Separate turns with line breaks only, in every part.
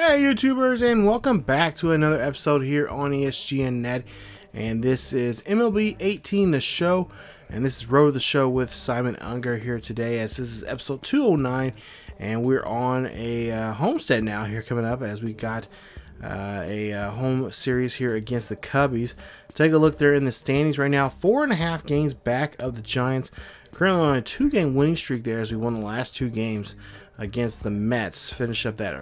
Hey YouTubers, and welcome back to another episode here on ESGNet. And this is MLB 18 The Show, and this is Road to the Show with Simon Unger here today, as this is episode 209, and we're on a homestead now here coming up, as we got a home series here against the Cubbies. Take a look there in the standings right now, 4.5 games back of the Giants, currently on a 2-game winning streak there, as we won the last 2 games against the Mets. Finish up that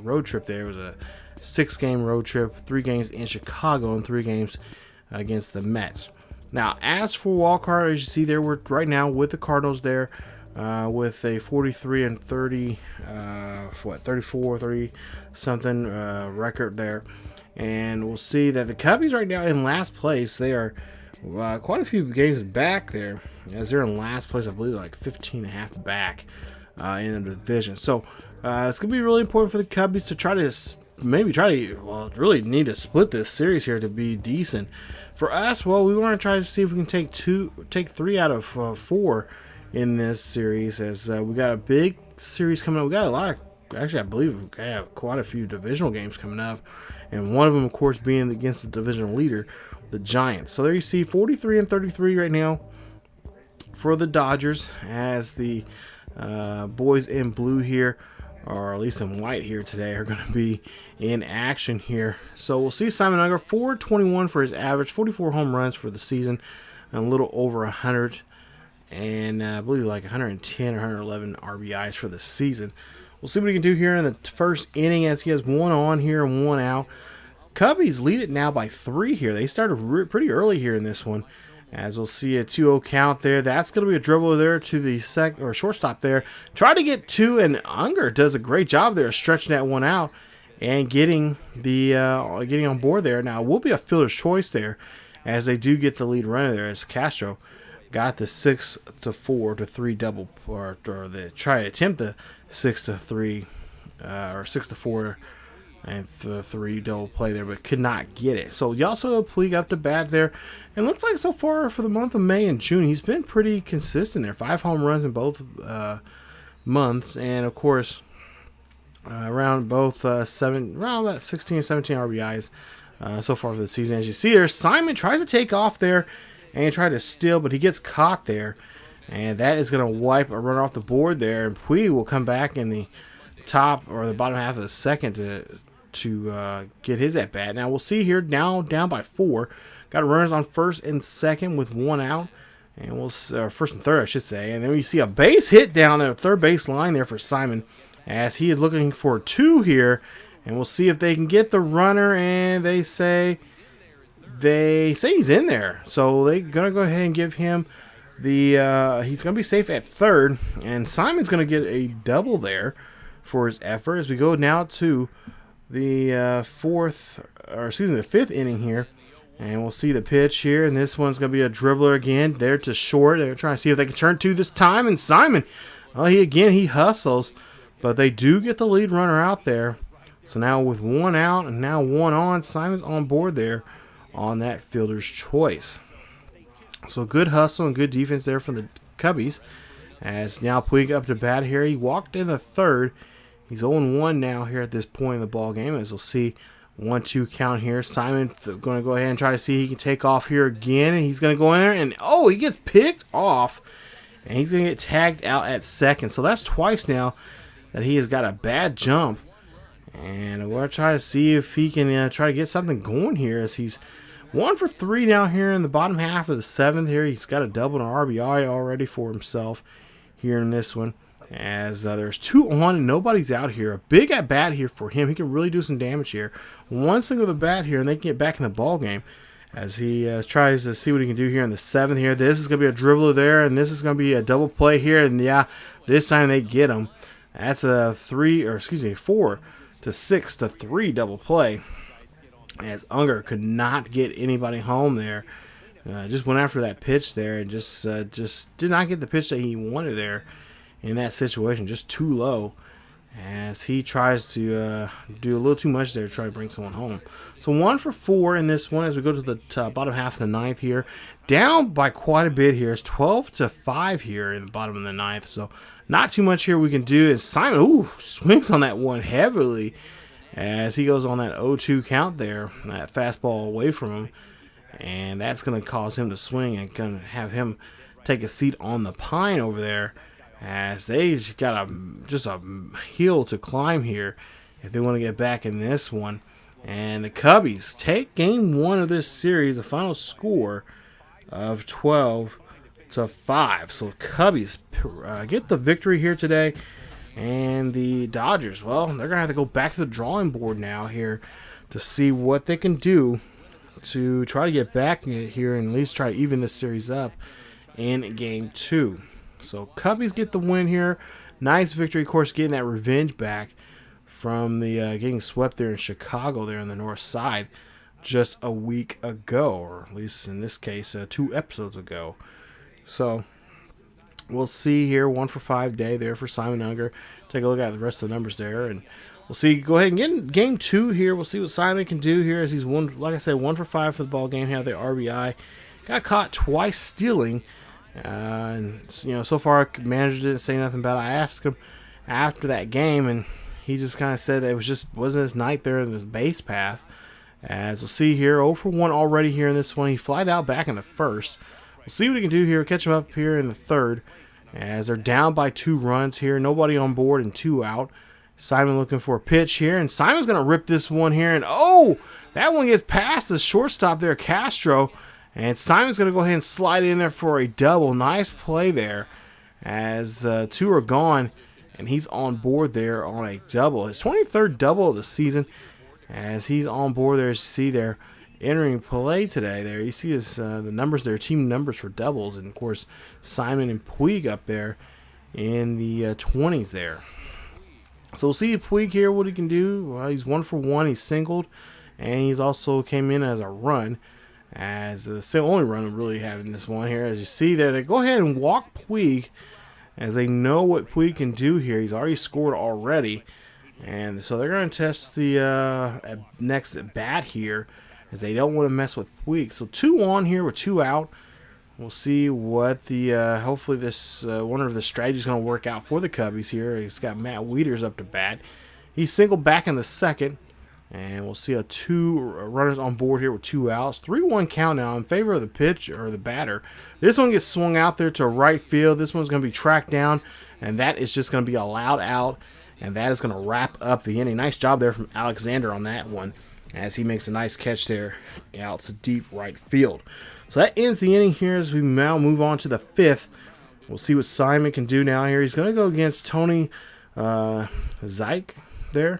road trip there. It was a 6-game road trip, 3 games in Chicago and 3 games against the Mets. Now, as for wild card, as you see there, we're right now with the Cardinals there with a 43 and 30, 34, 30 something record there. And we'll see that the Cubbies right now in last place. They are quite a few games back there, as they're in last place. I believe like 15 and a half back in the division. So it's going to be really important for the Cubbies to try to really need to split this series here to be decent. For us, well, we want to try to see if we can take 3 out of 4 in this series, as we got a big series coming up. We got a lot of, actually I believe we have quite a few divisional games coming up, and one of them of course being against the divisional leader, the Giants. So there you see 43 and 33 right now for the Dodgers, as the boys in blue here, or at least in white here today, are going to be in action here. So we'll see Simon Unger, 421 for his average, 44 home runs for the season, and a little over 100, and I believe like 110 or 111 RBIs for the season. We'll see what he can do here in the first inning, as he has 1 on here and 1 out. Cubbies lead it now by 3 here. They started pretty early here in this one, as we'll see a 2-0 count there. That's going to be a dribble there to the shortstop there. Try to get 2, and Unger does a great job there stretching that one out and getting on board there. Now, it will be a fielder's choice there, as they do get the lead runner there, as Castro got the 6-4-3 double, or they try to attempt the 6-3 or 6-4 and the 3 double play there, but could not get it. So he also Puig up to bat there, and looks like so far for the month of May and June, he's been pretty consistent there. 5 home runs in both months, and of course around both around about 16 and 17 RBIs so far for the season. As you see there, Simon tries to take off there and try to steal, but he gets caught there, and that is going to wipe a run off the board there, and Puig will come back in the top or the bottom half of the second to get his at bat. Now we'll see here, down by 4. Got runners on first and second with 1 out, and we'll first and third, I should say. And then we see a base hit down there, third base line there for Simon, as he is looking for 2 here, and we'll see if they can get the runner. And they say he's in there, so they're gonna go ahead and give him the he's gonna be safe at third, and Simon's gonna get a double there for his effort, as we go now to the 5th inning here. And we'll see the pitch here, and this one's going to be a dribbler again there to short. They're trying to see if they can turn 2 this time, and Simon, he hustles, but they do get the lead runner out there. So now with 1 out and now 1 on, Simon's on board there on that fielder's choice. So good hustle and good defense there from the Cubbies, as now Puig up to bat here. He walked in the third. He's 0-1 now here at this point in the ball game, as we'll see 1-2 count here. Simon going to go ahead and try to see if he can take off here again, and he's going to go in there, and he gets picked off, and he's going to get tagged out at second. So that's twice now that he has got a bad jump, and we're going to try to see if he can try to get something going here, as he's 1 for 3 now here in the bottom half of the 7th here. He's got a double and an RBI already for himself here in this one, as there's 2 on and nobody's out here. A big at bat here for him. He can really do some damage here. 1 single to the bat here, and they can get back in the ball game, as he tries to see what he can do here in the 7th here. This is going to be a dribbler there, and this is going to be a double play here, and this time they get him. That's a 4-6-3 double play, as Unger could not get anybody home there. Just went after that pitch there, and just did not get the pitch that he wanted there in that situation, just too low, as he tries to do a little too much there to try to bring someone home. So 1 for 4 in this one, as we go to the bottom half of the 9th here. Down by quite a bit here. It's 12-5 here in the bottom of the 9th, so not too much here we can do. As Simon swings on that one heavily, as he goes on that 0-2 count there, that fastball away from him, and that's going to cause him to swing and going to have him take a seat on the pine over there, as they got just a hill to climb here if they want to get back in this one. And the Cubbies take game 1 of this series, a final score of 12-5. So Cubbies get the victory here today. And the Dodgers, well, they're going to have to go back to the drawing board now here to see what they can do to try to get back here and at least try to even this series up in game 2. So Cubbies get the win here. Nice victory, of course, getting that revenge back from the getting swept there in Chicago there on the north side just a week ago, or at least in this case 2 episodes ago. So we'll see here, 1-for-5 day there for Simon Unger. Take a look at the rest of the numbers there, and we'll see. Go ahead and get in game 2 here. We'll see what Simon can do here as he's one, like I said, 1-for-5 for the ball game. Had the RBI, got caught twice stealing, and so far manager didn't say nothing about it. I asked him after that game, and he just kind of said that it wasn't his night there in the base path. As we'll see here, 0-for-1 already here in this one. He flied out back in the first. We'll see what he can do here. Catch him up here in the third. As they're down by 2 runs here. Nobody on board and 2 out. Simon looking for a pitch here. And Simon's going to rip this one here. And that one gets past the shortstop there, Castro. And Simon's going to go ahead and slide in there for a double. Nice play there. As 2 are gone. And he's on board there on a double. His 23rd double of the season. As he's on board there, as you see there, entering play today there. You see his the numbers there, team numbers for doubles. And, of course, Simon and Puig up there in the 20s there. So we'll see Puig here, what he can do. Well, he's 1-for-1. He's singled. And he's also came in as a run. As the only run we really have in this one here. As you see there, they go ahead and walk Puig, as they know what Puig can do here. He's already scored already. And so they're going to test the next at bat here, as they don't want to mess with Puig. So 2 on here with 2 out. We'll see what the hopefully this one of the strategies is going to work out for the Cubbies here. He's got Matt Wieters up to bat. He's singled back in the second. And we'll see 2 runners on board here with 2 outs. 3-1 count now in favor of the pitch or the batter. This one gets swung out there to right field. This one's going to be tracked down, and that is just going to be allowed out, and that is going to wrap up the inning. Nice job there from Alexander on that one, as he makes a nice catch there out to deep right field. So that ends the inning here as we now move on to the 5th. We'll see what Simon can do now here. He's going to go against Tony Zyke there.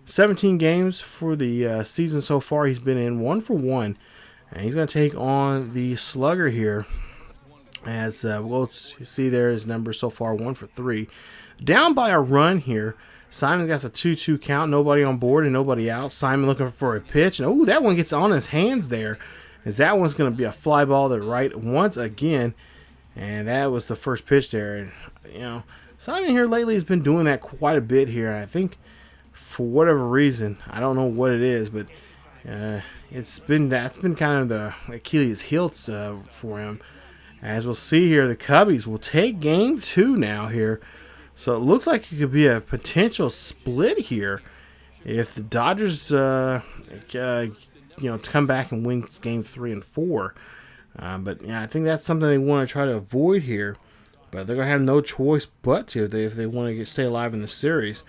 17 games for the season so far. He's been in 1-for-1, and he's going to take on the slugger here. As we'll see there, his numbers so far 1-for-3. Down by a run here. Simon got a 2-2 count. Nobody on board and nobody out. Simon looking for a pitch. And that one gets on his hands there, as that one's going to be a fly ball to right once again. And that was the first pitch there. And Simon here lately has been doing that quite a bit here. And I think, for whatever reason, I don't know what it is, but that's been kind of the Achilles heel for him. As we'll see here, the Cubbies will take game 2 now here. So it looks like it could be a potential split here if the Dodgers come back and win game 3 and 4. But I think that's something they want to try to avoid here. But they're going to have no choice but to if they want to stay alive in the series.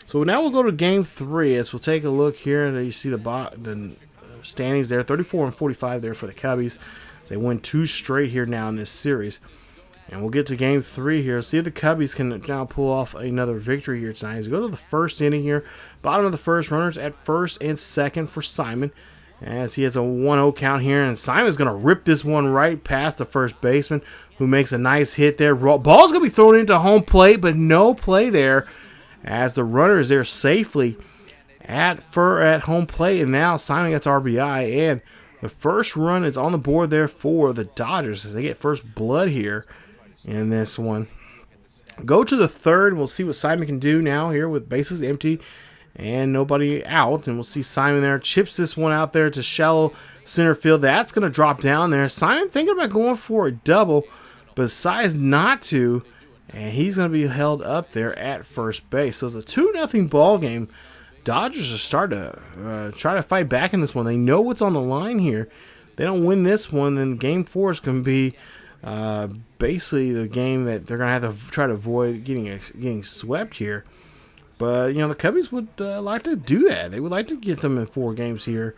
So now we'll go to game 3 as we'll take a look here. And you see the standings there, 34-45 there for the Cubbies. They win 2 straight here now in this series. And we'll get to game 3 here. See if the Cubbies can now pull off another victory here tonight. As we go to the first inning here. Bottom of the first, runners at first and second for Simon. As he has a 1-0 count here. And Simon's going to rip this one right past the first baseman, who makes a nice hit there. Ball's going to be thrown into home plate, but no play there, as the runner is there safely at home plate. And now Simon gets RBI, and the first run is on the board there for the Dodgers as they get first blood here in this one. Go to the third. We'll see what Simon can do now here with bases empty and nobody out. And we'll see Simon there chips this one out there to shallow center field. That's going to drop down there. Simon thinking about going for a double, but decides not to. And he's going to be held up there at first base. So it's a 2-0 ball game. Dodgers are starting to try to fight back in this one. They know what's on the line here. They don't win this one, then Game 4 is going to be basically the game that they're going to have to try to avoid getting swept here. But, the Cubbies would like to do that. They would like to get them in 4 games here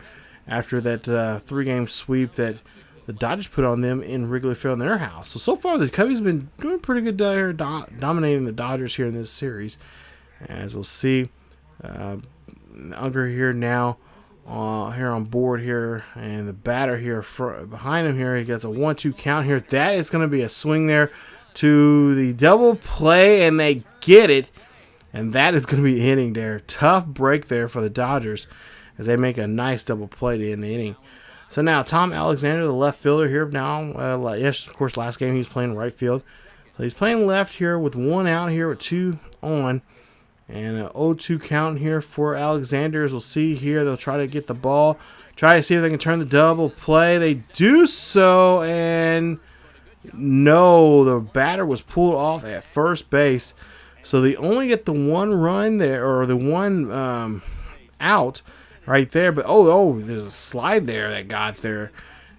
after that 3-game sweep that the Dodgers put on them in Wrigley Field in their house. So far, the Cubbies have been doing pretty good here, dominating the Dodgers here in this series. As we'll see, Unger here now. Here on board here, and the batter here behind him here, he gets a 1-2 count here. That is going to be a swing there to the double play, and they get it, and that is going to be hitting there. Tough break there for the Dodgers as they make a nice double play to end the inning. So now Tom Alexander, the left fielder here now. Yes, of course, last game he was playing right field, so he's playing left here with 1 out here with 2 on. And an 0-2 count here for Alexander. As we'll see here, they'll try to get the ball. Try to see if they can turn the double play. They do so, and no, the batter was pulled off at first base. So they only get the 1 run there, or the 1 out right there. But, there's a slide there that got there.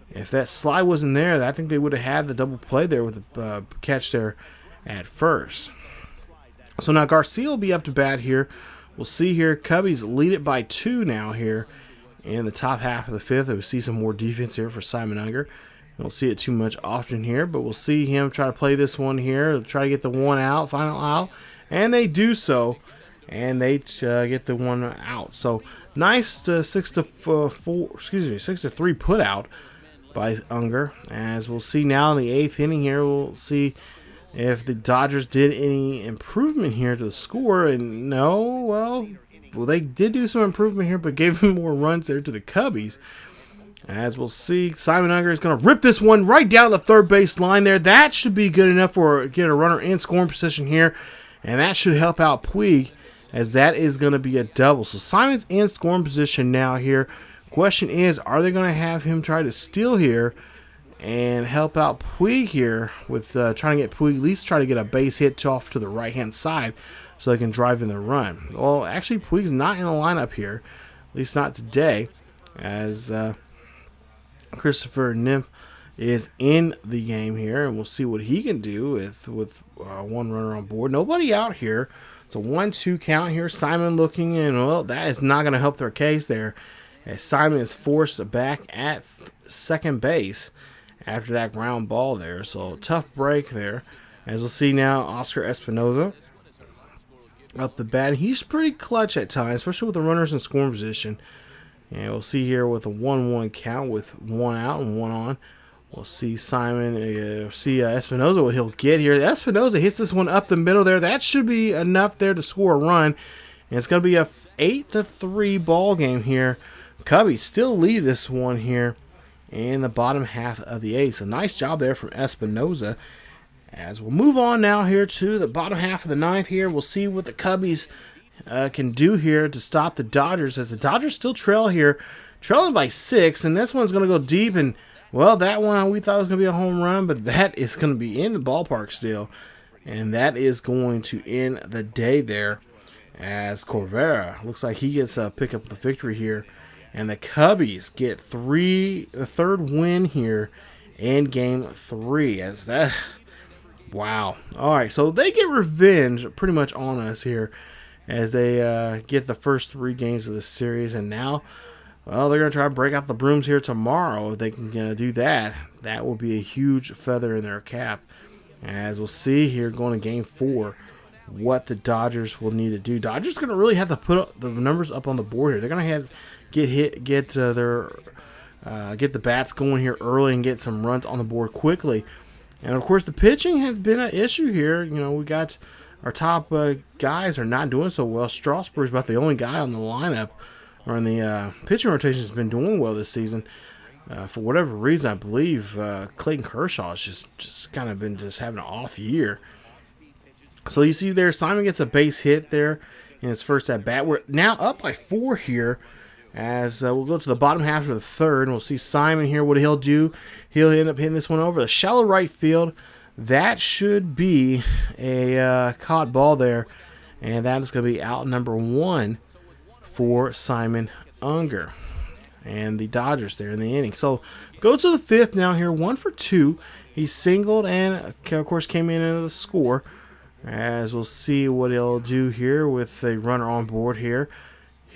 If that slide wasn't there, I think they would have had the double play there with the catch there at first. So now Garcia will be up to bat here. We'll see here. Cubbies lead it by 2 now here in the top half of the 5th. We'll see some more defense here for Simon Unger. We won't see it too much often here, but we'll see him try to play this one here. They'll try to get the 1 out, final out, and they do so, and they get the 1 out. So nice 6-3 put out by Unger. As we'll see now in the 8th inning here, we'll see if the Dodgers did any improvement here to the score. And no, well, they did do some improvement here, but gave them more runs there to the Cubbies. As we'll see, Simon Unger is going to rip this one right down the third base line there. That should be good enough for get a runner in scoring position here, and that should help out Puig, as that is going to be a double. So Simon's in scoring position now here. Question is, are they going to have him try to steal here and help out Puig here with trying to get Puig, at least try to get a base hit off to the right-hand side so they can drive in the run. Well, actually, Puig's not in the lineup here, at least not today, as Christopher Nymph is in the game here, and we'll see what he can do with 1 runner on board. Nobody out here. It's a 1-2 count here. Simon looking, and well, that is not going to help their case there, as Simon is forced back at second base after that ground ball there. So tough break there. As we'll see now, Oscar Espinoza up the bat. He's pretty clutch at times, especially with the runners in scoring position. And we'll see here with a 1-1 count with 1 out and 1 on. We'll see Simon, Espinoza, what he'll get here. Espinoza hits this one up the middle there. That should be enough there to score a run. And it's going to be a 8-3 ball game here. Cubbies still lead this one here in the bottom half of the 8th. So nice job there from Espinoza. As we'll move on now here to the bottom half of the 9th here, we'll see what the Cubbies can do here to stop the Dodgers, as the Dodgers still trail here, trailing by 6, and this one's going to go deep, and well, that one we thought was going to be a home run, but that is going to be in the ballpark still, and that is going to end the day there, as Corvera looks like he gets a pick up the victory here. And the Cubbies get the third win here in Game 3. As that, wow. All right, so they get revenge pretty much on us here as they get the first 3 games of the series. And now, well, they're going to try to break out the brooms here tomorrow. If they can do that, that will be a huge feather in their cap. As we'll see here going to Game 4, what the Dodgers will need to do. Dodgers going to really have to put the numbers up on the board here. They're going to have get the bats going here early and get some runs on the board quickly. And of course, the pitching has been an issue here. We got our top guys are not doing so well. Strasburg's about the only guy on the lineup or in the pitching rotation has been doing well this season. For whatever reason, I believe Clayton Kershaw has just kind of been having an off year. So you see there, Simon gets a base hit there in his first at bat. We're now up by 4 here. As we'll go to the bottom half of the 3rd, and we'll see Simon here. What he'll do, he'll end up hitting this one over the shallow right field. That should be a caught ball there, and that is going to be out number 1 for Simon Unger and the Dodgers there in the inning. So go to the fifth now here, 1 for 2. He singled and, of course, came in into the score. As we'll see what he'll do here with a runner on board here.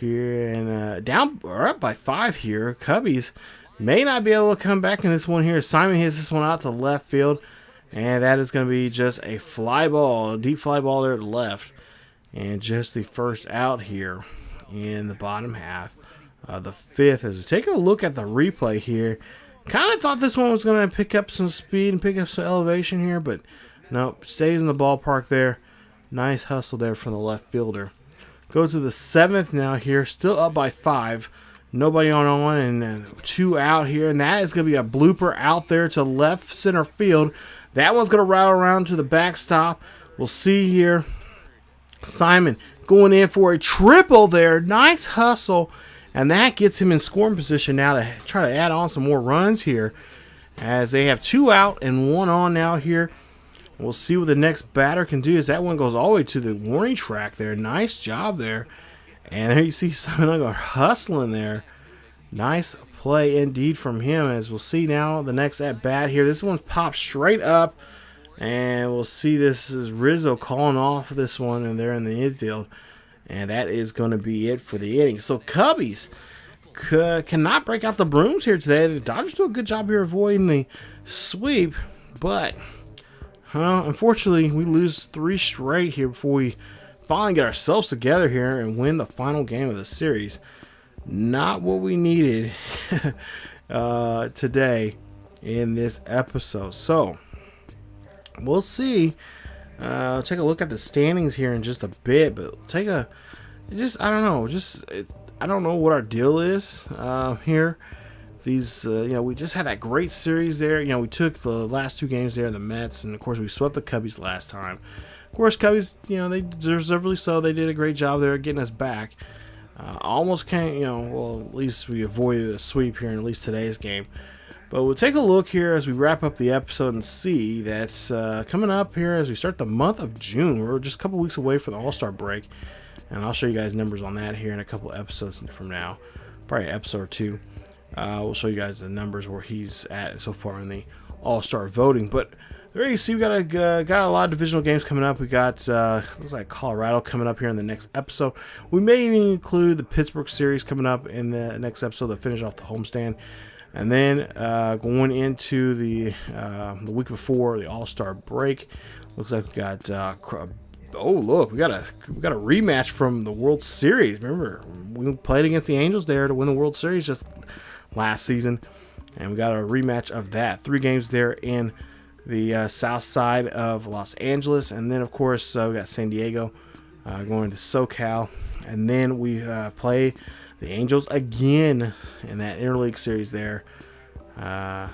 And down or up by 5 here. Cubbies may not be able to come back in this one here. Simon hits this one out to left field. And that is going to be just a fly ball, a deep fly ball there to left. And just the first out here in the bottom half of the fifth. As we take a look at the replay here, kind of thought this one was going to pick up some speed and pick up some elevation here, but nope, stays in the ballpark there. Nice hustle there from the left fielder. Go to the seventh now here, still up by 5. Nobody on and 2 out here, and that is going to be a blooper out there to left center field. That one's going to rattle around to the backstop. We'll see here. Simon going in for a triple there. Nice hustle. And that gets him in scoring position now to try to add on some more runs here. As they have 2 out and 1 on now here. We'll see what the next batter can do as that one goes all the way to the warning track there. Nice job there. And there you see Simon Unger hustling there. Nice play indeed from him, as we'll see now the next at bat here. This one's popped straight up. And we'll see this is Rizzo calling off this one, and they're in the infield. And that is going to be it for the inning. So Cubbies cannot break out the brooms here today. The Dodgers do a good job here avoiding the sweep. But, unfortunately, we lose 3 straight here before we finally get ourselves together here and win the final game of the series. Not what we needed today in this episode. So, we'll see. Take a look at the standings here in just a bit, but I don't know what our deal is here. These, we just had that great series there. We took the last 2 games there, the Mets, and of course we swept the Cubbies last time. Of course, Cubbies, they deservedly so. They did a great job there getting us back. Almost can't, at least we avoided a sweep here in at least today's game. But we'll take a look here as we wrap up the episode and see that's coming up here as we start the month of June. We're just a couple weeks away from the All-Star break. And I'll show you guys numbers on that here in a couple episodes from now. Probably an episode or 2. We'll show you guys the numbers where he's at so far in the All-Star voting. But there you see we got a lot of divisional games coming up. We got looks like Colorado coming up here in the next episode. We may even include the Pittsburgh series coming up in the next episode to finish off the homestand. And then going into the week before the All-Star break, looks like we got we got a rematch from the World Series. Remember, we played against the Angels there to win the World Series just last season, and we got a rematch of that. 3 games there in the south side of Los Angeles, and then of course we got San Diego going to SoCal, and then we play the Angels again in that interleague series there.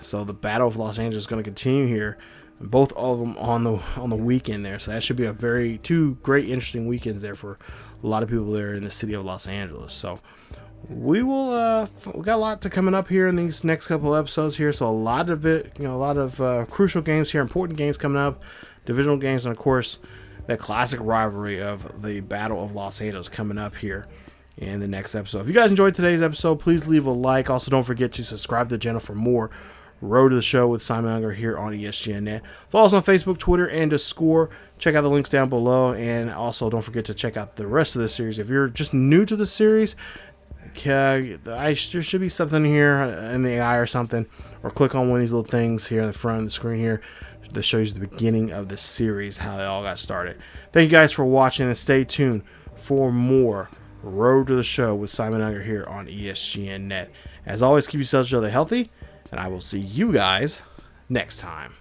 So the Battle of Los Angeles is going to continue here. Both of them on the weekend there. So that should be 2 great, interesting weekends there for a lot of people there in the city of Los Angeles. So we will we got a lot to coming up here in these next couple of episodes here. So a lot of crucial games here, important games coming up, divisional games, and of course that classic rivalry of the Battle of Los Angeles coming up here in the next episode. If you guys enjoyed today's episode, please leave a like. Also, don't forget to subscribe to the channel for more Road to the Show with Simon Unger here on ESGNet. Follow us on Facebook, Twitter, and Discord. Check out the links down below. And also, don't forget to check out the rest of the series. If you're just new to the series, there should be something here in the AI or something. Or click on one of these little things here in the front of the screen here that shows you the beginning of the series, how it all got started. Thank you guys for watching, and stay tuned for more Road to the Show with Simon Unger here on ESGNet. As always, keep yourselves really healthy, and I will see you guys next time.